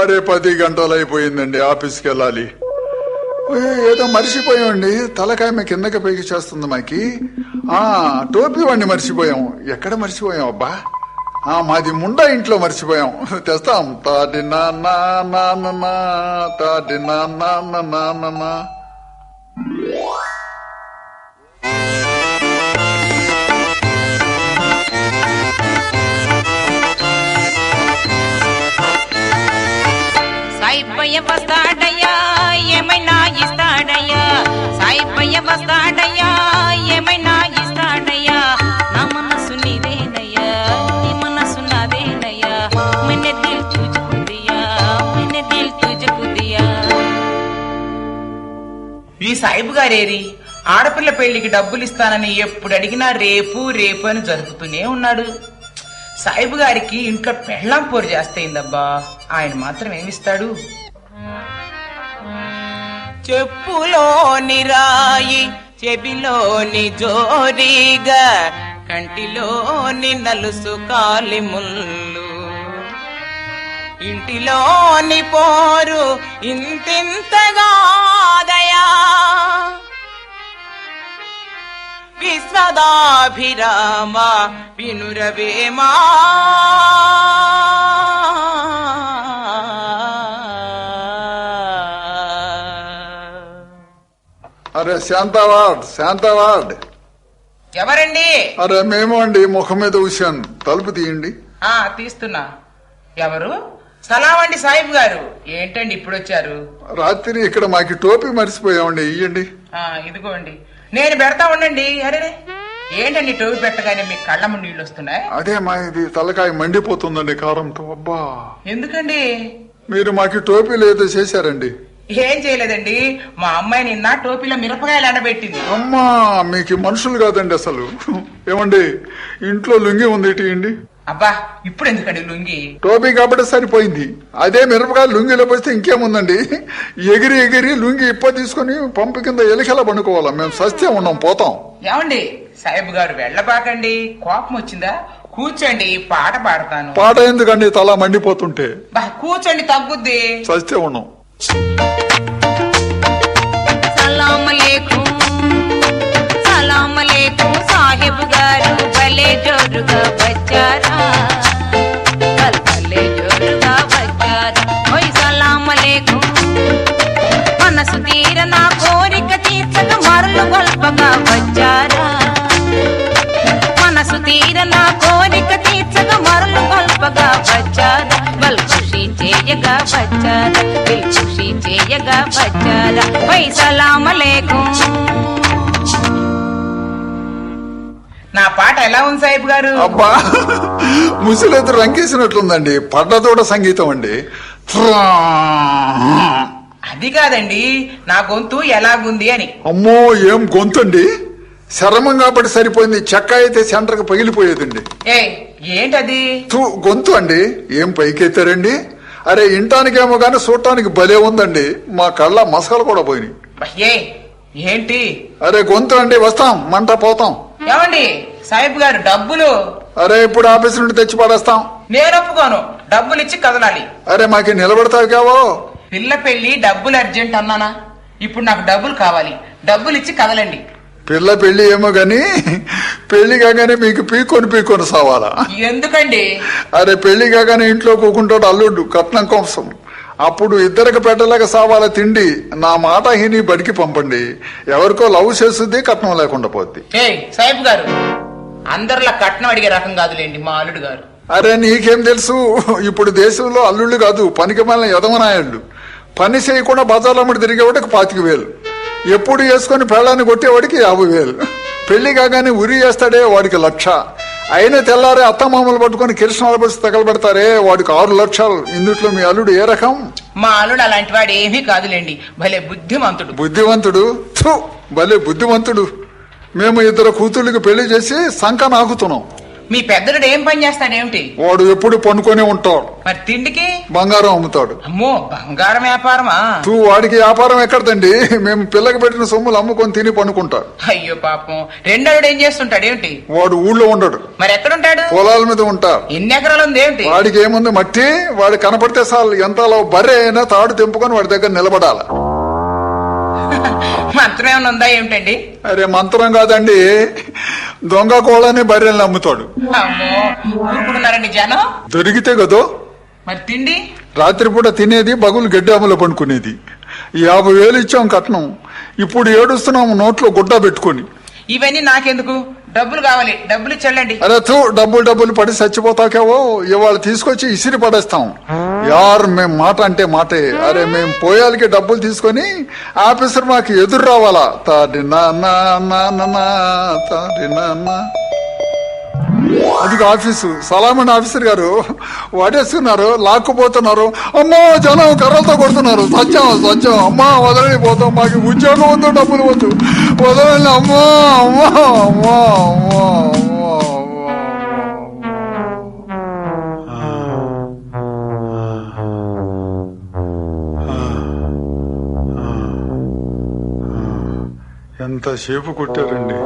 తెల్లవారే 10 గంటలు అయిపోయిందండి. ఆఫీస్కి వెళ్ళాలి. ఏదో మర్చిపోయామండి. తలకాయ కిందకి పైకి చేస్తుంది మాకి. టోపీ వాడిని మర్చిపోయాం. ఎక్కడ మర్చిపోయాం అబ్బా? మాది ముండా ఇంట్లో మర్చిపోయాం. తెస్తాం. తాటి నాన్న తాటి నాన్న. సాయిబయ్య వస్తాడయ్యా ఏమైనా ఇస్తాడయ్యా. సాయిబయ్య వస్తాడయ్యా ఏమైనా ఇస్తాడయ్యా. నా మనసు నీదేనయ్యా నీ మనసు నాదేనయ్యా. मैंने दिल तुझको दिया मैंने दिल तुझको दिया. ఈ సాయిబు గారేరి ఆడపిల్ల పెళ్లికి డబ్బులు ఇస్తానని ఎప్పుడు అడిగినా రేపు రేపు అని జరుపుతూనే ఉన్నాడు. సాయిబు గారికి ఇంట్లో పెళ్ళాం పోరు చేస్తయిందబ్బా. ఆయన మాత్రం ఏమిస్తాడు? చెప్పులోని రాయి చెవిలోని జోరీగా కంటిలోని నలుసు కాలి ముళ్ళు ఇంటిలోని పోరు ఇంతింతగాదయా. విశ్వదాభిరామ వినురవేమా. అరే శాంతావార్డ్. ఎవరండి? అరే మేము అండి. ముఖం మీద ఊశాను. తలుపు తీయండి. తీస్తున్నా. ఎవరు? సలామండి సాయిబు గారు. ఏంటండి ఇప్పుడు వచ్చారు? రాత్రి ఇక్కడ మాకి టోపీ మర్చిపోయామండి. ఇయ్యండి. ఇదిగోండి. నేను పెడతా ఉండండి. అరే ఏంటండి టోపీ పెట్టగానే మీకు కళ్ళమ్మ నీళ్ళు వస్తున్నాయి? అదే మా ఇది తలకాయ మండిపోతుందండి కారంతో. అబ్బా ఎందుకండి? మీరు మాకి టోపీలు ఏదో చేశారండి. ఏం చేయలేదండి. మా అమ్మాయి నిన్న టోపీలో మిరపకాయలు ఎండబెట్టింది. అమ్మా మీకు మనుషులు కాదండి అసలు. ఏమండి ఇంట్లో లుంగి ఉంది ఇటీయండి. అబ్బా ఇప్పుడు ఎందుకండి లుంగి? టోపీ కాబట్టి సరిపోయింది. అదే మిరపకాయలు లుంగిలో పోస్తే ఇంకేముందండి? ఎగిరి ఎగిరి లుంగి ఇప్ప తీసుకుని పంపు కింద ఎలికలా పండుకోవాలా? మేము సస్తే ఉన్నాం పోతాం. ఏమండి సాయిబు గారు వెళ్ళబాకండి. కోపం వచ్చిందా? కూర్చోండి పాట పాడతాను. పాట ఎందుకండి తల మండిపోతుంటే? కూర్చోండి తగ్గుద్ది. సస్తే ఉన్నాం. సలాం అలైకుం సలాం అలైకుం సాహిబ్ గారు భలే జోరుగా వచ్చారా. భలే జోరుగా వచ్చారా. ఓయ్ సలాం అలైకుం. మనసు తీర నా కోరిక తీర్చగా మరలు గొల్పగా వచ్చారా. మనసు తీర నా కోరిక తీర్చగా మరలు గొల్పగా వచ్చారా. బల్ ఖుషి చేయగా వచ్చారా. దిల్ ఖుషి చేయగా వచ్చారా. ఓయ్ సలాం అలైకుం. నా పాట ఎలా ఉంది సాయిబు గారు? అబ్బా ముసలెదురు రంకేసినట్లుందండి. పడ్డతోడ సంగీతం అండి. అది కాదండి నా గొంతు ఎలాగుంది అని. అమ్మో ఏం గొంతండి. శరమం కాబట్టి సరిపోయింది. చెక్క అయితే సెంటర్కి పగిలిపోయేదండి. ఏంటది? గొంతు అండి. ఏం పైకెత్తారండి? అరే ఇంటానికేమో గాని చూడటానికి భలే ఉందండి. మా కళ్ళ మసకలు కూడా పోయినాయి. ఏంటి? అరే గొంతు అండి. వస్తాం మంట పోతాం. ఏమండి సాయిబు గారు డబ్బులు? అరే ఇప్పుడు ఆఫీస్ నుండి తెచ్చి పడేస్తాం. నేను ఒప్పుకోను. డబ్బులు ఇచ్చి కదలాలి. అరే మాకి నిలబడతావు కావో? పిల్ల పెళ్లి డబ్బులు అర్జెంట్ అన్నానా? ఇప్పుడు నాకు డబ్బులు కావాలి. డబ్బులు ఇచ్చి కదలండి. పిల్ల పెళ్లి ఏమో గాని పెళ్లి కాగానే మీకు పీకొని సావాలా? ఎందుకండి? అరే పెళ్లి కాగానే ఇంట్లో కూకుంటాడు అల్లుడు కట్నం కోసం. అప్పుడు ఇద్దరికి పెట్టలేక సావాల తిండి. నా మాట హిని బడికి పంపండి. ఎవరికో లవ్ చేస్తుంది కట్నం లేకుండా పోద్ది. సాయిబు గారు అందరిలా కట్నం అడిగే రకం కాదులేండి మా అల్లుడు గారు. అరే నీకేం తెలుసు? ఇప్పుడు దేశంలో అల్లుళ్ళు కాదు పనికి మాలిన యదవనాయుళ్ళు. పని చేయకుండా బజార్లమ్మడి తిరిగేవాడికి 25,000. ఎప్పుడు వేసుకొని పెళ్ళాన్ని కొట్టేవాడికి 50,000. పెళ్లి కాగానే ఉరి చేస్తాడే వాడికి 1,00,000. అయినా తెల్లారే అత్తమామలు పట్టుకుని కిరసనాలు పడిచి తగలబెడతారే వాడికి 6 లక్షలు. ఇందుట్లో మీ అల్లుడు ఏ రకం? మా అల్లుడు అలాంటి వాడు ఏమీ కాదులేండి. భలే బుద్ధిమంతుడు. భలే బుద్ధిమంతుడు. మేము 2 కూతుళ్ళకి పెళ్లి చేసి సంక నాకుతున్నాం. మీ పెద్దడు ఏం పని చేస్తాడేమిటి? వాడు ఎప్పుడు పనుకొని ఉంటాడు. మరి తిండికి? బంగారం అమ్ముతాడు. అమ్మో, బంగారం వ్యాపారమా? వాడికి వ్యాపారం ఎక్కడదండి, మేము పిల్లకి పెట్టిన సొమ్ములు అమ్ముకొని తిని పనుకుంటాడు. అయ్యో పాపం. రెండోడు ఏం చేస్తుంటాడు ఏమిటి? వాడు ఊళ్ళో ఉండడు. మరి ఎక్కడుంటాడు? పొలాల మీద ఉంటాడు. ఎన్ని ఎకరాలు ఉంది ఏమిటి? వాడికి ఏముంది, మట్టి. వాడు కనపడితే చాలు, ఎంత బర్రె అయినా తాడు తెంపుకొని వాడి దగ్గర నిలబడాల. మంత్రం ఏమైనా ఉందా ఏమిటండి? అరే మంత్రం కాదండి, దొంగ కోళ్ళని బర్రెల్ని అమ్ముతాడు. అమ్మో, ఊరుకుంటున్నారండి జనం. దొరికితే కదో. మరి తిండి? రాత్రిపూట తినేది బగులు గడ్డి అమలు పనుకునేది. 50,000 ఇచ్చాం కట్నం. ఇప్పుడు ఏడుస్తున్నాము నోట్లో గుడ్డ పెట్టుకొని. ఇవన్నీ నాకెందుకు? డబ్బులు కావాలి, డబ్బులు ఇచ్చండి. అరే డబ్బులు పడి చచ్చిపోతాకేవో, ఇవాళ తీసుకొచ్చి ఇసిరి పడేస్తాం. మేము మాట అంటే మాటే. అరే మేము పోయాలకి డబ్బులు తీసుకొని ఆఫీసర్ మాకు ఎదురు రావాలా. అది ఆఫీసు. సలామన్ ఆఫీసర్ గారు వాడేస్తున్నారు, లాక్కుపోతున్నారు. అమ్మో జనం కర్రలతో కొడుతున్నారు. సత్యం అమ్మా వదలని పోతాం, మాకు ఉద్యోగం వద్దు, డబ్బులు వద్దు, వదలని. అమ్మా అమ్మా అమ్మా అమ్మా ఎంతసేపు కొట్టారండి,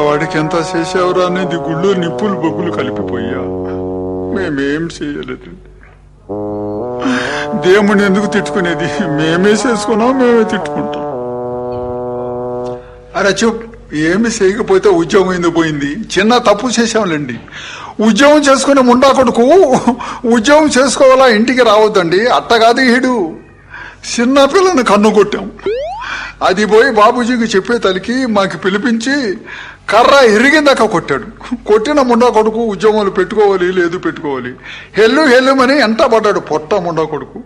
వాడికి ఎంత చేసేవరా అనేది గుళ్ళు నిప్పులు బొగ్గులు కలిపిపోయా. మేమేం చేయలేదు. దేవుని ఎందుకు తిట్టుకునేది? మేమే చేసుకున్నాం, మేమే తిట్టుకుంటాం. అరే ఏమి చేయకపోతే ఉద్యోగం ఎందుకు పోయింది? చిన్న తప్పు చేశాంలేండి. ఉద్యోగం చేసుకునే ముండా కొడుకు ఉద్యోగం చేసుకోవాలా, ఇంటికి రావద్దండి. అట్టగాది హీడు చిన్న పిల్లని కన్ను కొట్టాం. అది పోయి బాబూజీకి చెప్పే తలికి మాకు పిలిపించి కర్ర ఇరిగిందాక కొట్టాడు. కొట్టిన ముండా కొడుకు ఉద్యోగాలు పెట్టుకోవాలి, లేదు పెట్టుకోవాలి, హెల్లుమని ఎంట పడ్డాడు పొట్ట ముండా కొడుకు.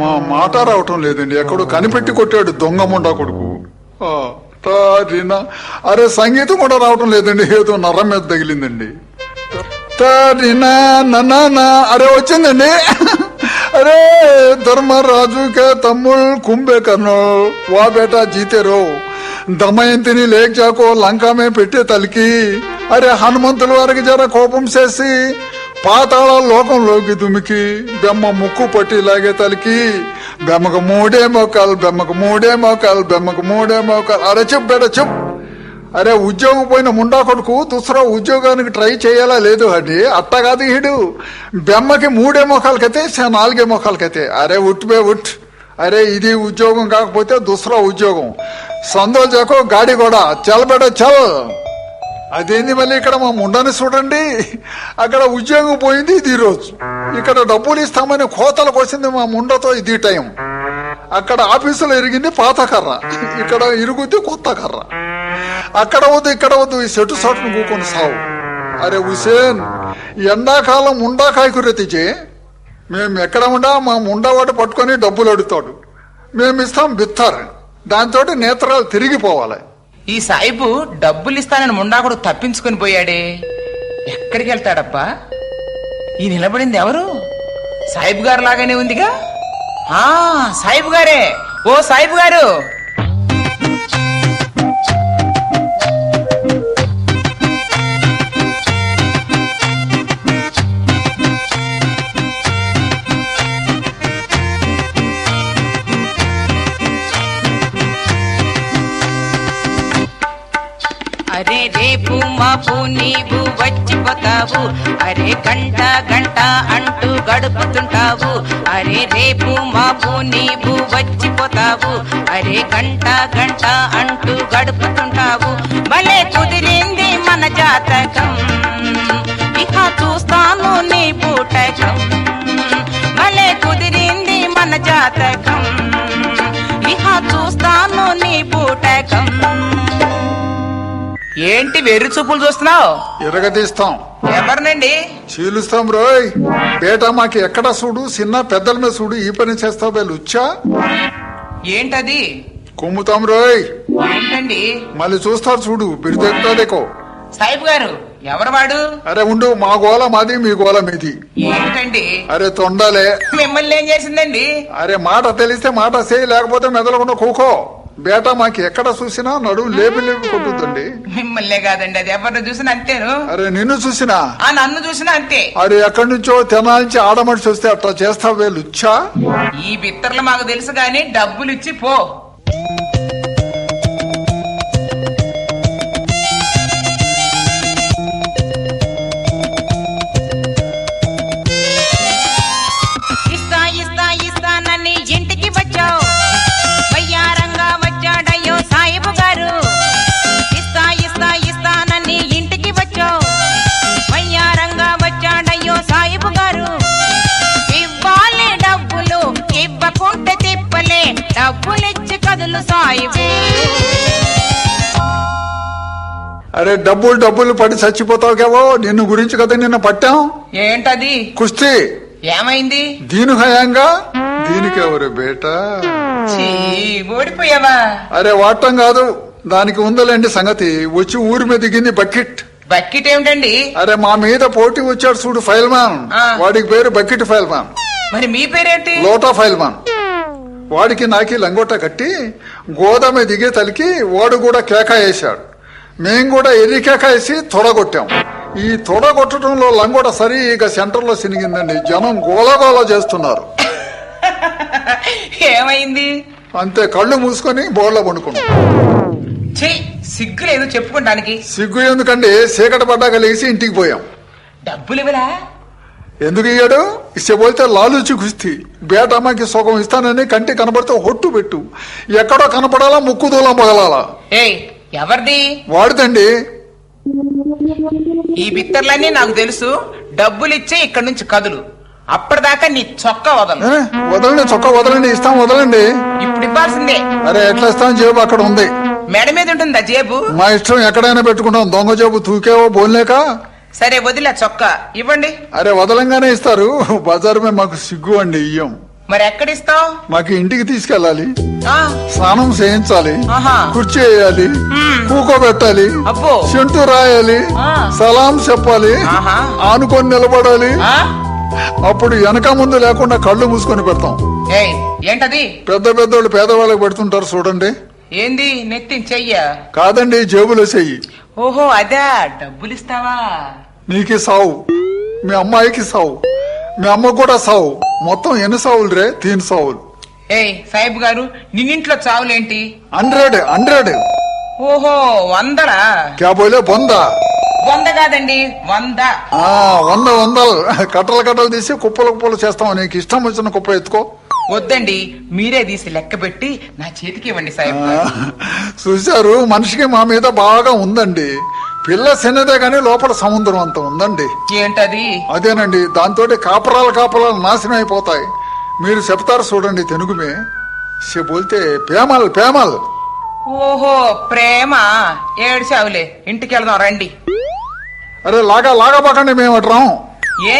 మా మాట రావటం లేదండి, ఎక్కడో కనిపెట్టి కొట్టాడు దొంగ ముండా కొడుకు. అరే సంగీతం కూడా రావటం లేదండి, ఏదో నరం మీద తగిలిందండి. అరే వచ్చిందండి. अरे धर्मराजू के तमुल कुंभकर्ण वा बेटा जीते रहो दमयंतिनी लेक जाको లంకా में పెట్టే తలికి. అరే హనుమంతుల వారికి జర కోపం చేసి పాతాళ లోకంలోకి దుమికి బెమ్మ ముక్కు పట్టి లాగే తలికి. బెమ్మకు మూడే మోకాలు. అరే చెప్ బేట చెప్. అరే ఉద్యోగం పోయిన ముండా కొడుకు దుసరా ఉద్యోగానికి ట్రై చేయాలా లేదు అండి. అట్టగాది హీడు బెమ్మకి 3 మోకాలకైతే 4 మోకాలకైతే. అరే ఉట్. అరే ఇది ఉద్యోగం కాకపోతే దుసరా ఉద్యోగం. సందోల్ జాకో గాడి కూడా చల్ బేట చల్. అదేంది మళ్ళీ ఇక్కడ మా ముండని చూడండి, అక్కడ ఉద్యోగం పోయింది ఇది రోజు. ఇక్కడ డబ్బులు ఇస్తామని కోతలకు వచ్చింది మా ముండతో ఇది టైం. అక్కడ ఆఫీసులో ఇరిగింది పాత కర్ర, ఇక్కడ ఇరుగుద్ది కొత్త కర్ర. అక్కడ వద్దు ఇక్కడ వద్దు, ఈ సెటు సోటును కూకొని సావు. అరే హుసేన్ ఎండాకాలం ముండా కాయకూరతిచే మేము ఎక్కడ ఉండా మా ముండవాడు పట్టుకొని డబ్బులు అడుగుతాడు, మేము ఇస్తాం బిత్తారు. దాంతో నేత్రాలు తిరిగిపోవాలి. ఈ సాయిబు డబ్బులు ఇస్తానని ముండాకుడు తప్పించుకొని పోయాడే, ఎక్కడికి వెళ్తాడబ్బా? ఈ నిలబడింది ఎవరు? సాయిబు గారు లాగానే ఉందిగా. సాయిబు గారే. ఓ సాయిబు గారు, అరే రేపు మాపు నీవు వచ్చిపోతావు, అరే గంట అంటూ గడుపుతుంటావు. అరే రేపు మాపు నీవు వచ్చిపోతావు, అరే గంట అంటూ గడుపుతుంటావు. భలే కుదిరింది మన జాతకం, ఇక చూస్తాను నీ పూటకం. భలే కుదిరింది మన జాతకం, ఇక చూస్తాను నీ పూటకం. ఏంటి వెర్రి చూపులు చూస్తున్నావు? ఎరగదీస్తాం. ఎవరినండి? చీలుస్తాం రోయ్. బేట మాకు ఎక్కడ చూడు, చిన్న పెద్దల మీద చూడు, ఈ పని చేస్తావు బెల్లుచ్చా. ఏంటది? కుమ్ముతాం రోయ్. ఏంటండి? మళ్ళీ చూస్తారు చూడు, బిరుదెక్కుతాదేకో. సాయిబు గారు ఎవరు వాడు? అరే ఉండు, మా గోల మాది, మీ గోల మీది. ఏంటండి? అరే తొండాలే. మిమ్మల్ని ఏం చేసిందండి? అరే మాట తెలిస్తే మాట చేయి, లేకపోతే మెదలకుండా కూకో. బేటా మాకి ఎక్కడ చూసినా నడుము లేపి లేపి కొట్టుద్దండి. మిమ్మల్నే కాదండి, అది ఎవరిని చూసినా అంతేను. అరే నిన్ను చూసినా, నన్ను చూసినా అంతే. అరే ఎక్కడి నుంచో తెనాలించి ఆడమనిషి వస్తే అట్లా చేస్తావే లుచ్చా. ఈ బిత్తర్లు మాకు తెలుసు గాని డబ్బులు ఇచ్చి పో. ఇస్తానని ఇంటికి వచ్చావు, వయ్యారంగా వచ్చాడయ్యో సాయిబు గారు. ఇస్తానని ఇంటికి వచ్చావు, వయ్యారంగా వచ్చాడయ్యో సాయిబు గారు. ఇవ్వాలి డబ్బులు, ఇవ్వకుంటే తిప్పలే, డబ్బులిచ్చి కదులు సాయిబు. అరే డబ్బులు పడి చచ్చిపోతావు కేవో, నిన్ను గురించి కదా నిన్న పట్టాం. ఏంటది? కుస్తీ. ఏమైంది? దీని హయాంగా దీనికెవరు బేటా? ఓడిపోయావా? అరే వాడటం కాదు, దానికి ఉందలేండి సంగతి. వచ్చి ఊరి మీద దిగింది బకెట్. బకెట్ ఏమిటండి? అరే మా మీద పోటీ వచ్చాడు చూడు ఫైల్ మ్యాన్, వాడికి పేరు బకెట్ ఫైల్ మ్యాన్. మరి మీ పేరేంటి? లోటా ఫైల్ మ్యాన్. వాడికి నాకి లంగోట కట్టి గోదామ దిగే తలికి వాడు కూడా కేక వేశాడు. మేం కూడా ఎర్రి కేక వేసి తొడగొట్టాం. ఈ తొడగొట్టడంలో లంగోట సరిగా సెంటర్ లో సినిగిందండి. జనం గోలగోల చేస్తున్నారు. ఏమైంది? అంతే, కళ్ళు మూసుకొని బోర్లో పండుకున్నాం. సిగ్గు లేదు చెప్పుకోవడానికి. సిగ్గు ఎందుకండి, చీకటి పడ్డాక లేచి ఇంటికి పోయాం. డబ్బులు ఇవ్వరా? ఎందుకు ఇయ్యాడు? ఇష్టపోతే లాలూచి కుస్తీ. బేటమ్మకి సుఖం ఇస్తానని కంటి కనబడితే హొట్టు పెట్టు. ఎక్కడో కనపడాలా, ముక్కు దూలం పగలాలా. ఎవరిది? వాడిదండి. ఈ బిత్తర్లన్నీ నాకు తెలుసు. డబ్బులు ఇచ్చే ఇక్కడ నుంచి కదులు, అప్పటిదాకా నీ చొక్కా వదలు. వదలండి, చొక్కా వదలండి. ఇస్తాం, వదలండి. ఇప్పుడు ఇవ్వాల్సిందే. అరే ఎట్లా ఇస్తాం? జేబు అక్కడ ఉంది. మెడ మీద ఉంటుందా జేబు? మా ఇష్టం, ఎక్కడైనా పెట్టుకుంటాం. దొంగ జేబు తూకేవో బోల్లేక. సరే వదిలే, చొక్కా ఇవ్వండి. అరే వదలంగానే ఇస్తారు. బజారు మీద మాకు సిగ్గు అండి, ఇయ్యం. మరి ఎక్కడిస్తావు? మాకు ఇంటికి తీసుకెళ్ళాలి, స్నానం చేయించాలి, కుర్చీ వేయాలి, కూకోబెట్టాలి, చెంటు రాయాలి, సలాం చెప్పాలి, ఆనుకొని నిలబడాలి. అప్పుడు వెనక ముందు లేకుండా కళ్ళు మూసుకొని పెడతాం. ఏంటది? పెద్ద పెద్దోళ్ళు పేదవాళ్ళకి పెడుతుంటారు చూడండి. ఏంది? నెత్తి చెయ్య కాదండి, జేబులో చెయ్యి. ఓహో అదా, డబ్బులు ఇస్తావా? నీకి సావు, మీ అమ్మాయికి సావు, మీ అమ్మ కూడా సావు. మొత్తం ఎన్ని సావులు రే? 3 సావులు. సాయిబు గారు, నిన్నింట్లో చావులేంటి? 100. ఓహో 100రా? క్యా బోలే? 100 కాదండి, 100. 100 కట్టలు తీసి కుప్పలు చేస్తాం. నీకు ఇష్టం వచ్చిన కుప్ప ఎత్తుకో. వద్దండి, మీరే తీసి లెక్క పెట్టి నా చేతికి ఇవ్వండి సాయిబు. చూశారు, మనిషికి మా మీద బాగా ఉందండి. పిల్ల చిన్నదే గానీ లోపల సముద్రం అంత ఉందండి. ఏంటది? అదేనండి, దాంతో కాపరాలు నాశనం అయిపోతాయి. మీరు చెప్తారు చూడండి తెలుగుమే. బోల్తే పేమల్. ఓహో ప్రేమ. ఏడ్చావులే, ఇంటికి వెళ్దాం రండి. అరే లాగబాకండి, మేము అట్రాం. ఏ?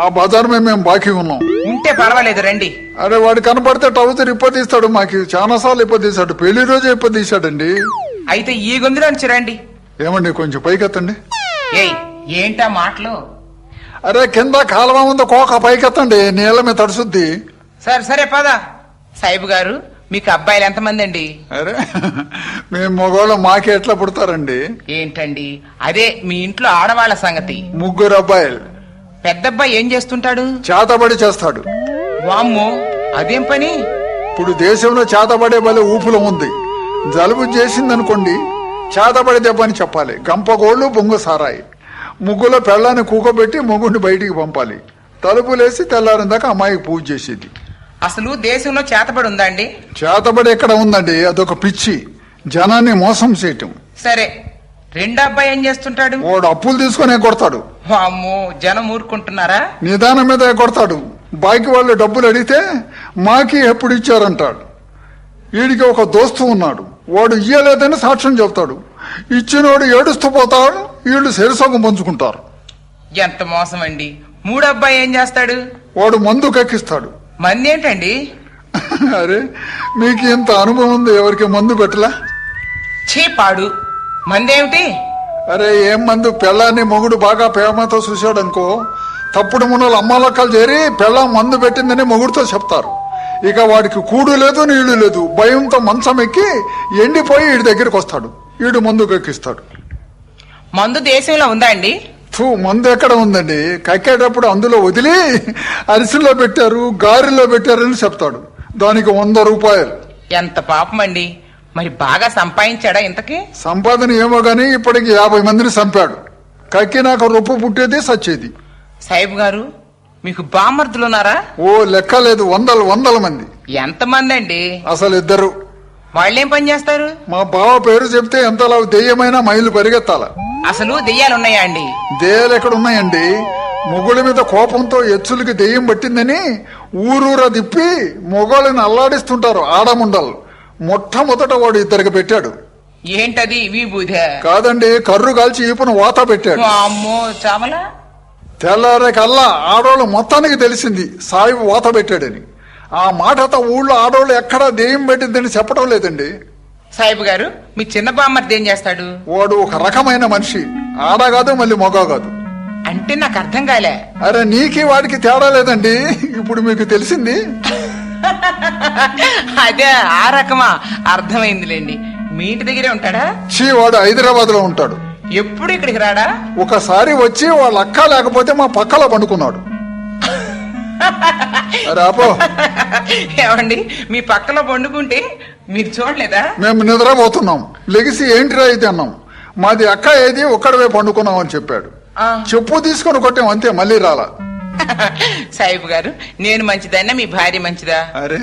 ఆ బజార్ మేము బాకీ ఉన్నాం. ఉంటే పర్వాలేదు రండి. అరే వాడు కనపడితే టౌతర్ ఇప్పదీస్తాడు. మాకు చాలా సార్లు ఇప్పదీశాడు. పెళ్లి రోజే ఇప్పదీశాడండి. అయితే ఈ గొంతులో నుంచి రండి. ఏమండి కొంచెం పైకెత్తండి. ఏంటా మాటలు? అరే కింద కాలువ ముందు కోక పైకెత్తండి, నీళ్ళ మీద తడుసుద్ది. సరే పద. సాయిబు గారు, మీకు అబ్బాయిలు ఎంతమంది అండి? అరే మేము మగవాళ్ళు మాకే ఎట్లా పుడతారండి? ఏంటండి అదే మీ ఇంట్లో ఆడవాళ్ల సంగతి? 3 అబ్బాయిలు. పెద్దబ్బాయి ఏం చేస్తుంటాడు? చేతబడి చేస్తాడు. వామ్మో, అదేం పని? ఇప్పుడు దేశంలో చేతబడే బలి ఊపులో ఉంది. జలుబు చేసిందనుకోండి, చేతబడి దెబ్బ అని చెప్పాలి. గంపగోళ్లు, బొంగు సారాయి. ముగ్గులో పెళ్ళాన్ని కూకోబెట్టి మొగుడిని బయటికి పంపాలి. తలుపులేసి తెల్లారిన దాకా అమ్మాయికి పూజ చేసేది. అసలు దేశంలో చేతబడి ఉందా అండి? చేతబడి ఎక్కడ ఉందండి? అదొక పిచ్చి, జనాన్ని మోసం చేయటం. సరే, 2వ అబ్బాయి ఏం చేస్తుంటాడు? వాడు అప్పులు తీసుకునే కొడతాడు. అమ్మో, జనం ఊరుకుంటున్నారా? నిదానం మీద కొడతాడు. బాకి వాళ్ళు డబ్బులు అడిగితే మాకి ఎప్పుడు ఇచ్చారంటాడు. వీడికి ఒక దోస్తు ఉన్నాడు, వాడు ఇయ్యలేదని సాక్ష్యం చెప్తాడు. ఇచ్చినోడు ఏడుస్తూ పోతాడు, వీళ్ళు శరీసంగం పంచుకుంటారు. ఎంత మోసం అండి. 3వ అబ్బాయి ఏం చేస్తాడు? వాడు మందు కక్కిస్తాడు. మంది ఏంటండి? అరే మీకు ఇంత అనుభవం ఉంది, ఎవరికి మందు పెట్టలా? చీపాడు మందేమిటి? అరే ఏం మందు? పెళ్ళాన్ని మొగుడు బాగా ప్రేమతో చూశాడు అనుకో, తప్పుడు మున్నలు అమ్మలక్కలు చేరి పెళ్ళం మందు పెట్టిందని మొగుడుతో చెప్తారు. ఇక వాడికి కూడు లేదు నీళ్లు లేదు, భయంతో మంచం ఎక్కి ఎండిపోయి వీడి దగ్గరికి వస్తాడు. వీడు మందుకు ఎక్కిస్తాడు. మందు దేశంలో ఉందా అండి? మందు ఎక్కడ ఉందండి? కక్కేటప్పుడు అందులో వదిలి అరిసెల్లో పెట్టారు, గారెల్లో పెట్టారని చెప్తాడు. దానికి 100 రూపాయలు. ఎంత పాపం అండి. మరి బాగా సంపాదించాడా ఇంతకీ? సంపాదన ఏమో గాని ఇప్పటికి 50 మందిని చంపాడు. కక్కినాక రొప్పు పుట్టేది సచ్చేది. సాయిబు గారు, మీకు బామర్దులున్నారా? ఓ లెక్క లేదు, వందల మంది. ఎంతమంది అండి? అసలు 2. వాళ్ళేం పని చేస్తారు? మా బావ పేరు చెప్తే ఎంతలా దెయ్యమైన మైలు పరిగెత్తాల. అసలు దెయ్యాలున్నాయా అండి? దెయ్యాలు ఎక్కడున్నాయండి? మొగుళ్ళ మీద కోపంతో ఎచ్చులకి దెయ్యం పట్టిందని ఊరూరా తిప్పి మొగోళ్ళని అల్లాడిస్తుంటారు ఆడముండలు. మొట్టమొదట వాడు 2 పెట్టాడు. ఏంటది? విభూద కాదండి, కర్రు కాల్చి ఈపున వాత పెట్టాడు. అమ్మో చామల. తెల్లారేకల్లా ఆడోళ్ళు మొత్తానికి తెలిసింది సాయిబు వాత పెట్టాడని. ఆ మాటతో ఊళ్ళో ఆడోళ్ళు ఎక్కడా దెయ్యం పెట్టిందని చెప్పడం లేదండి. సాయిబు గారు, మీ చిన్న బామ్మర్ది ఏం చేస్తాడు? వాడు ఒక రకమైన మనిషి. ఆడ కాదు, మళ్ళీ మొగ కాదు. అంటే నాకు అర్థం కాలే. అరే నీకి వాడికి తేడా లేదండి, ఇప్పుడు మీకు తెలిసింది. అదే ఆ రకమా? అర్థమైందిలేండి. మీ ఇంటి దగ్గరే ఉంటాడా? వాడు హైదరాబాద్ లో ఉంటాడు. ఎప్పుడు ఇక్కడికి రాడా? ఒకసారి వచ్చి వాళ్ళ అక్క లేకపోతే మా పక్కలో పండుకున్నాడు. రాపో. ఏమండి, మీ పక్కలో పండుకుంటే మీరు చూడలేదా? మేము నిద్రపోతున్నాం. లెగిసి ఏంటిరా అయితే అన్నాం. మాది అక్క ఏది, ఒక్కడవే పండుకున్నాం అని చెప్పాడు. చెప్పు తీసుకొని కొట్టాం అంతే, మళ్ళీ రాలా. సాయిబు గారు, నేను మంచిదన్నా మీ భార్య మంచిదా? అరే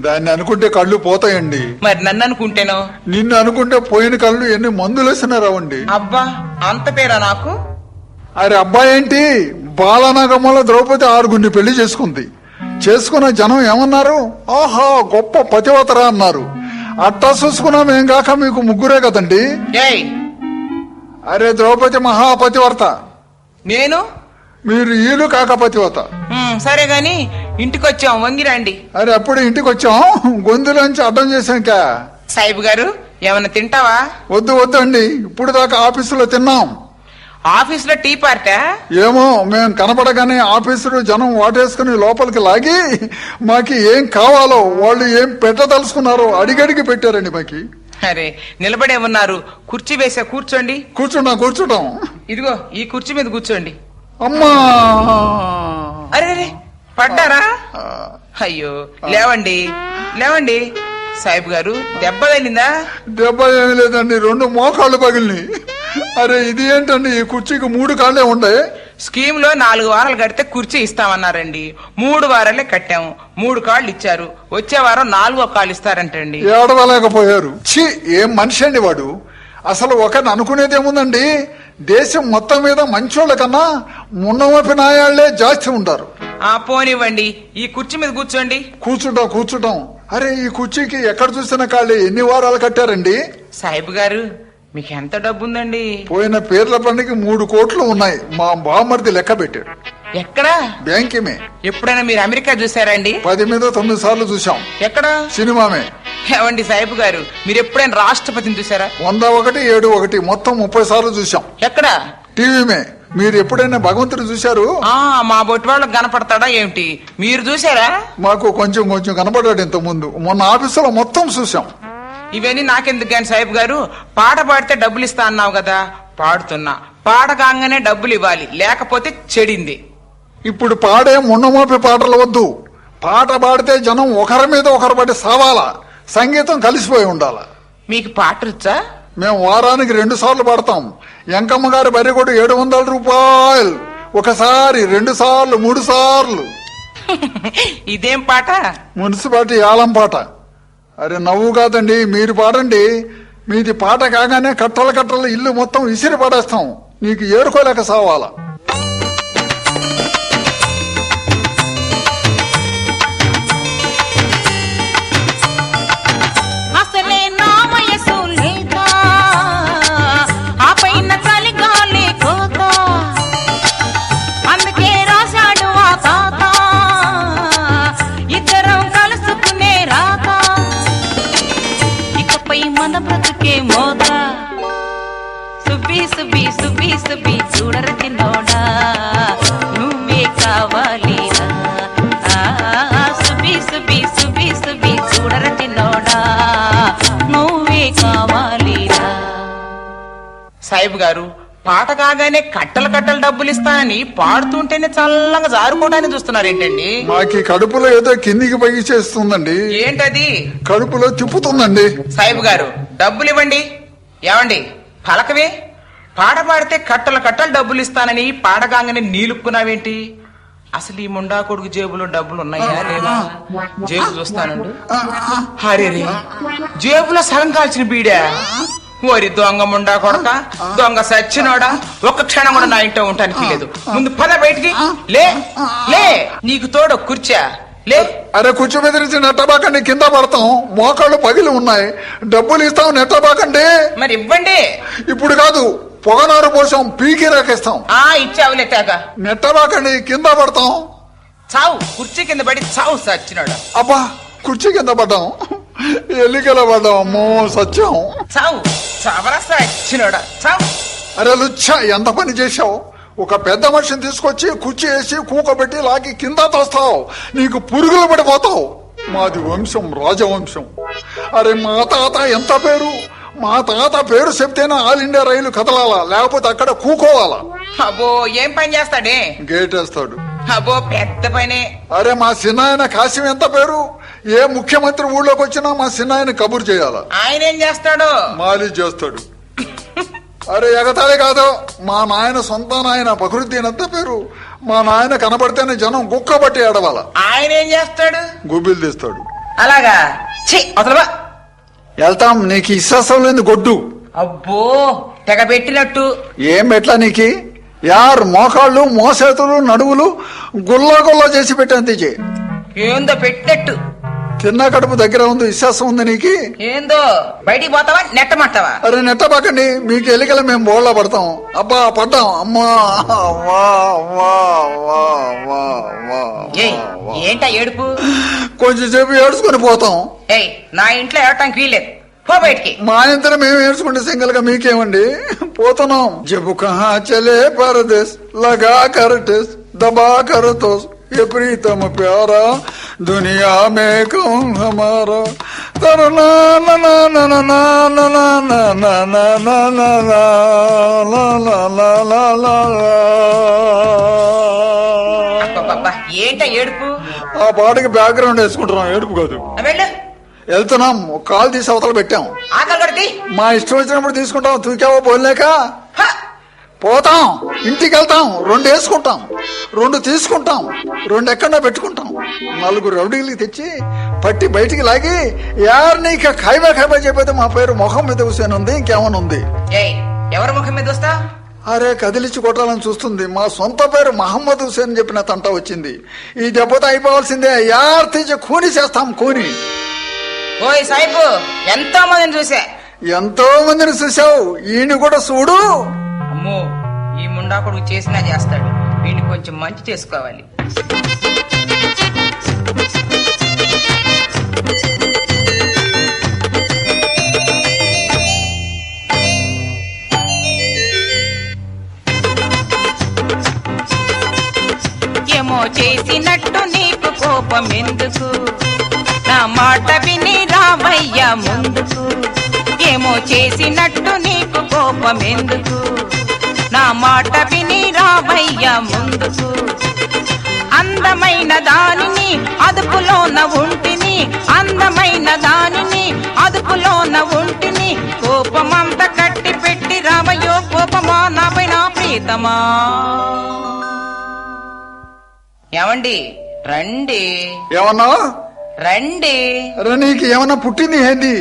దాన్ని అనుకుంటే కళ్ళు పోతాయండి. మరి నన్ను అనుకుంటేనో? నిన్ను అనుకుంటే పోయిన కళ్ళు ఎన్ని మందులు వేసినారావండి. అబ్బా, అంత పేరా నాకు? అరే అబ్బాయి ఏంటి, బాలనాగమ్మలో ద్రౌపది 6 పెళ్లి చేసుకుంది. చేసుకున్న జనం ఏమన్నారు? ఆహా గొప్ప పతివతరా అన్నారు. అట్టా చూసుకున్నాం ఏం కాక మీకు 3 కదండి. అరే ద్రౌపది మహాపతివర్త, నేను మీరు ఈలు కాక పతివత. సరే గాని ఇంటికి వచ్చాం, వంగిరండి. అరే అప్పుడు ఇంటికి వచ్చాం, గొంతులోంచి అడ్డం చేశాక. సాయిబు గారు, ఏమన్నా తింటావా? వద్దు అండి, ఇప్పుడు దాకా ఆఫీసులో తిన్నాం. ఆఫీసులో టీ పార్టీ? ఏమో, మేము కనపడగానే ఆఫీసులో జనం వాటేసుకుని లోపలికి లాగి మాకి ఏం కావాలో, వాళ్ళు ఏం పెట్టదలుచుకున్నారో అడిగడిగి పెట్టారండి మాకి. అరే నిలబడే ఉన్నారు, కుర్చీ వేసా, కూర్చోండి. కూర్చుంటాం. ఇదిగో ఈ కుర్చీ మీద కూర్చోండి. అమ్మా, అరే పడ్డారా? అయ్యో, లేవండి. సాయిబు గారు, దెబ్బ తగిలిందా? దెబ్బ ఏమి లేదండి, 2 మోకాళ్ళు పగిలినాయి. అరే ఇది ఏంటండి, ఈ కుర్చీకి 3 కాళ్ళే ఉండే. స్కీమ్ లో 4 వారాలు కడితే కుర్చీ ఇస్తామన్నారండి. 3 వారాలే కట్టాము, 3 కాళ్ళు ఇచ్చారు. వచ్చే వారం 4వ కాళ్ళు ఇస్తారంటండి. ఏడవలేకపోయారు. ఏం మనిషి అండి వాడు. అసలు ఒకరిని అనుకునేది ఏముందండి, దేశం మొత్తం మీద మంచోళ్ళ కన్నా మున్నమపి నాయాళ్లే జాస్తి ఉంటారు. పోనివ్వండి, ఈ కుర్చీ మీద కూర్చోండి. కూర్చుంటాం. అరే ఈ కుర్చీకి ఎక్కడ చూసిన కాళ్ళే ఎన్ని వారాలు కట్టారండి? సాయిబు గారు, మీకు ఎంత డబ్బు ఉందండి? పోయిన పేర్ల పండుగ 3 కోట్లు ఉన్నాయి. మా బామ్మర్ది లెక్క పెట్టాడు. ఎక్కడా? బ్యాంకేమే. ఎప్పుడైనా మీరు అమెరికా చూసారండి? 10 మీద 9 సార్లు చూసాం. ఎక్కడ? సినిమామే. ఏమండి సాయిబు గారు, మీరు ఎప్పుడైనా రాష్ట్రపతిని చూసారా? 101, 7, మొత్తం 30 సార్లు చూసాం. ఎక్కడ? టీవీమే. మీరు ఎప్పుడైనా భగవంతుడు చూశారు? మా బొట్టు వాళ్ళకి కనపడతాడా ఏమిటి? మీరు చూసారా? మాకు కొంచెం కనపడ్డాడు ఇంత ముందు. మొన్న ఆఫీసులో మొత్తం చూసాం. ఇవన్నీ నాకెందుకు కానీ సాయిబు గారు, పాట పాడితే డబ్బులు ఇస్తా అన్నావు కదా, పాడుతున్నా. పాట కాగానే డబ్బులు ఇవ్వాలి, లేకపోతే చెడింది. ఇప్పుడు పాడే మున్నమోపి పాటలు వద్దు. పాట పాడితే జనం ఒకరి మీద ఒకరు పడి సావాలా, సంగీతం కలిసిపోయి ఉండాలా. మీకు పాట వచ్చా? మేము వారానికి 2 సార్లు పాడతాం. ఎంకమ్మ గారి బరిగొడు 700 రూపాయలు. ఒకసారి, 2 సార్లు, 3 సార్లు. ఇదేం పాట? మున్సిపాలిటీ ఆలం పాట. అరే నవ్వు కాదండి, మీరు పాడండి. మీది పాట కాగానే కట్టలు ఇల్లు మొత్తం విసిరి పడేస్తాం. నీకు ఏరుకోలేక సావాలా. సుబ్బి చూడరతి నోడా, నువ్వే కావాలిరా. సుబ్బి గారు పాట కాగానే కట్టలు కట్టలు డబ్బులు ఇస్తానని పాడుతుంటేనే చల్లగా జారుకోవడానికి చూస్తున్నారు ఏంటండి? మాకి కడుపులో ఏదో కిందికి పైకి చేస్తుందండి. ఏంటది? కడుపులో తిప్పుతుందండి. సాయిబు గారు డబ్బులు ఇవ్వండి. ఏమండి పలకవే? పాట పాడితే కట్టలు కట్టలు డబ్బులు ఇస్తానని పాడగానే నీలుక్కున్నావేంటి? అసలు ఈ ముండా కొడుకు జేబులో డబ్బులు ఉన్నాయా లేదా? జేబు చూస్తానండు. హరే జేబులో సగం కాల్చిన బీడా. ఓరి దొంగ ముండా కొడక, దొంగ సచ్చినోడా, ఒక్క క్షణం కూడా నా ఇంట్లో ఉండటానికి లేదు. ముందు పద బయటికి. లే లే, నీకు తోడు కుర్చా. లే. అరే కూర్చో బెదిరించి నెట్టబాకండి, కింద పడతాం. మోకాళ్ళు పగిలి ఉన్నాయి. డబ్బులు ఇస్తాం, నెట్టబాకండి. మరి ఇవ్వండి. ఇప్పుడు కాదు, పొగనారు పోసాం, పీకి రాకేస్తాం. ఇచ్చావులే తేగ. నెట్టబాకండి, కింద పడతాం. చావు, కుర్చీ కింద పడి చావు సచ్చినోడా. అబ్బా, కుర్చీ కింద పడ్డాం, ఎల్లికల పడ్డాం. అమ్మో సత్యం. చావు, చావరా సచ్చినోడా, చావు. అరే లుచ్చా, ఎంత పని చేశావు? ఒక పెద్ద మనిషిని తీసుకొచ్చి కుర్చీ వేసి కూకబెట్టి లాగి కింద తోస్తావు. నీకు పురుగులు పడిపోతావు. మాది వంశం రాజవంశం. అరే మా తాత ఎంత పేరు? మా తాత పేరు చెప్తేనే ఆల్ ఇండియా రైలు కదలాలా, లేకపోతే అక్కడ కూకోవాలా. అబ్బో ఏం పని చేస్తాడే? గేట్ వేస్తాడు. అబ్బో పెద్ద పనే. అరే మా చిన్నాయన కాశీం ఎంత పేరు? ఏ ముఖ్యమంత్రి ఊళ్ళోకి వచ్చినా మా చిన్నాయన కబురు చేయాలా. ఆయన ఏం చేస్తాడు? మాలిష్ చేస్తాడు. అరే ఎగతాళి కాదు, మా నాయన సొంత నాయన ఫక్రుద్దీన్ ఎంత పేరు? మా నాయన కనబడితేనే జనం గుక్క బట్టి ఏడవాల. ఆయన ఏం చేస్తాడు? గుబిలు తీస్తాడు. అలాగా? అసలు వెళ్తాం, నీకు ఇస్సాసం లేని గొడ్డు. అబ్బో తెగ పెట్టినట్టు. ఏం పెట్లా నీకి? యార్ మోకాళ్ళు, మోసేతులు, నడువులు గుల్లా గుల్లా చేసి పెట్టాను. ఏందో పెట్టినట్టు. తిన్న కడుపు దగ్గర ఉంది, విశ్వాసం ఉంది నీకి? ఏందో బయటికి పోతావా నెట్టమంటావా? అరే నెట్టబాకండి, మీకు ఎలికల మేము బోళ్ళ పడతాం. అబ్బా పడ్డాం. అమ్మా ఏంటా ఏడుపు? కొంచెం సేపు ఏడ్చుకుని పోతాం. నా ఇంట్లో ఏడటానికి వీలేదు, పో బయటికి. మా ఇంట్లో మేము ఏడ్చుకుంటే సింగల్ గా మీకేమండి? పోతున్నాం. జబు కహా చలే పరదేశ్ లగా కరటేస్ దబా కరతోస్ ये प्रीतम प्यारा दुनिया में कौन हमारा तरना ना ना ना ना ना ना ना ना ना ना ना ना ला ला ला ला ला. ఏంట ఏడుపు? ఆ పాటకి బ్యాక్గ్రౌండ్ వేసుకుంటున్నాం, ఏడుపు కాదు. వెళ్తున్నాం, ఒక కాలు తీసి అవతల పెట్టాం. మా ఇష్టం వచ్చినప్పుడు తీసుకుంటాం. తూకావో పోలేక పోతాం. ఇంటికి వెళ్తాం, 2 వేసుకుంటాం, 2 తీసుకుంటాం, 2 ఎక్కడన్నా పెట్టుకుంటాం. 4 రౌడీలకి తెచ్చి పట్టి బయటికి లాగి యార్ నీకు ఖైబా ఖైబా చెప్పైతే మా పేరు మొహం మీద హుసేన్ ఉంది, ఇంకేమన్నా ఉంది? ఎవరి ముఖం మీద వస్తా? అరే కదిలిచ్చి కొట్టాలని చూస్తుంది. మా సొంత పేరు మహమ్మద్ హుసేన్ చెప్పిన తంట వచ్చింది. ఈ దెబ్బతో అయిపోవాల్సిందే. యార్ తీసి కూని చేస్తాం, కూని. ఓయ్ సాయిబు, ఎంతో మందిని చూసా. ఎంతో మందిని చూసావు, ఈయన కూడా చూడు. అమ్మో, ఈ ముండా కొడుకు చేసినా చేస్తాడు. వీడిని కొంచెం మంచి చేసుకోవాలి. ఏమో చేసినట్టు నీకు కోపం ఎందుకు? నా మాట విని రావయ్యా ముందుకు. ఏమో చేసినట్టు నీకు కోపం ఎందుకు? నా మాట విని రావయ్యా ముందుకు. అందమైన దానిని అదుపులోన ఉంటిని, అందమైన దానిని అదుపులోన ఉంటిని. కోపమంతా కట్టి పెట్టి రావయ్యో కోపమా నాపై నా ప్రీతమా. ఏమండి రండి. ఏమన్నా రండి. నీకు ఏమన్నా పుట్టింది ఏంది?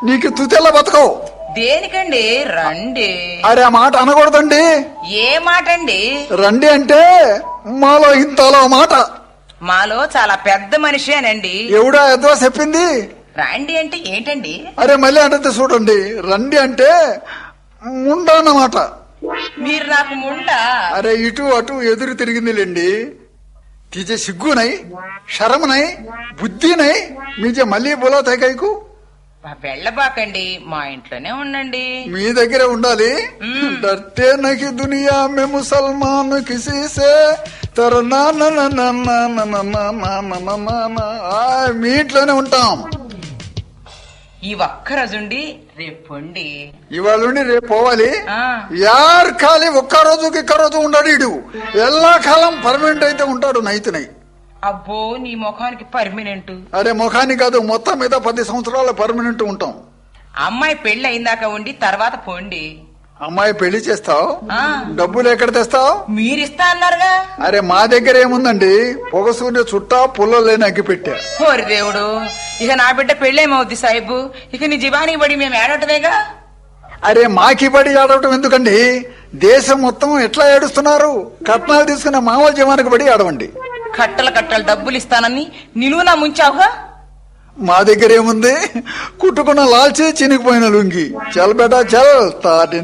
నీకు తుతెల్ల బతకవు. దేనికండి? రండి. అరే ఆ మాట అనకూడదండి. ఏ మాట అండి? రండి అంటే మాలో ఇంతలో మాట. మాలో చాలా పెద్ద మనిషేనండి. ఎవడా ఎద్దో చెప్పింది? రండి అంటే ఏంటండి? అరే మళ్ళీ అంటే చూడండి, రండి అంటే ముండా అన్నమాట. మీరు నాకు ముండా? అరే ఇటు అటు ఎదురు తిరిగిందిలేండి. తీజే సిగ్గునై, శరమునై, బుద్ధినై మీజే మళ్ళీ బోలా తైకైకు. వెళ్ళబాకండి, మా ఇంట్లోనే ఉండండి. మీ దగ్గరే ఉండాలి. డర్తే నకి దునియా మే ముసల్మాన్ కిసీ సే తరనా మీ ఇంట్లోనే ఉంటాం. ఈ ఒక్క రోజుండి రేపండి. ఇవాళ నుండి రేపు పోవాలి. ఆ. యార్ ఖాళీ ఒక్క రోజుకి ఇక్క రోజు ఉండడు ఇడు. ఎల్లా కాలం పర్మనెంట్ అయితే ఉంటాడు నైతునై. అబ్బో నీ ముఖానికి పర్మినెంట్. అరే ముఖానికి కాదు, మొత్తం మీద 10 సంవత్సరాల పర్మనెంట్ ఉంటాం. అమ్మాయి పెళ్లి అయిందాక ఉండి తర్వాత పోండి. అమ్మాయి పెళ్లి చేస్తావు, ఆ. డబ్బులు ఎక్కడ తెస్తావు? మీరిస్తా అన్నారుగా. అరే మా దగ్గర ఏముందండి, పొగసూర్య చుట్టా పుల్లలు లేని అగ్గి పెట్టా. ఓరి దేవుడు, ఇక నా బిడ్డ పెళ్ళేమవుద్ది సాహిబు. ఇక నీ జీవానికి పడి మేము ఏడటమేగా. అరే మాకి బడి ఆడవటం ఎందుకండి, దేశం మొత్తం ఎట్లా ఏడుస్తున్నారు. కట్నాలు తీసుకున్న మామూలు జీవానికి బడి ఆడవండి. కట్టలు డబ్బులు ఇస్తానని నిలువునా ముంచావుగా. మా దగ్గర ఏముంది, కుట్టుకున్న లాల్చి చినిగిపోయిన లుంగి. చల్ బేటా చల్, తాటి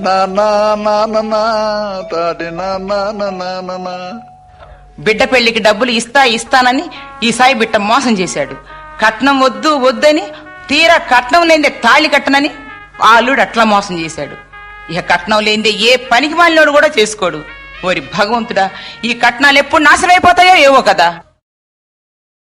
బిడ్డ పెళ్లికి డబ్బులు ఇస్తానని ఈ సాయి బిడ్డ మోసం చేశాడు. కట్నం వద్దని తీరా కట్నం లేదే తాళి కట్టనని ఆ అల్లుడు అట్లా మోసం చేశాడు. ఇక కట్నం లేదే ఏ పనికి మాలినోడు కూడా చేసుకోడు. ఓరి భగవంతుడా, ఈ కట్నాలు ఎప్పుడు నాశనం అయిపోతాయో ఏవో కదా.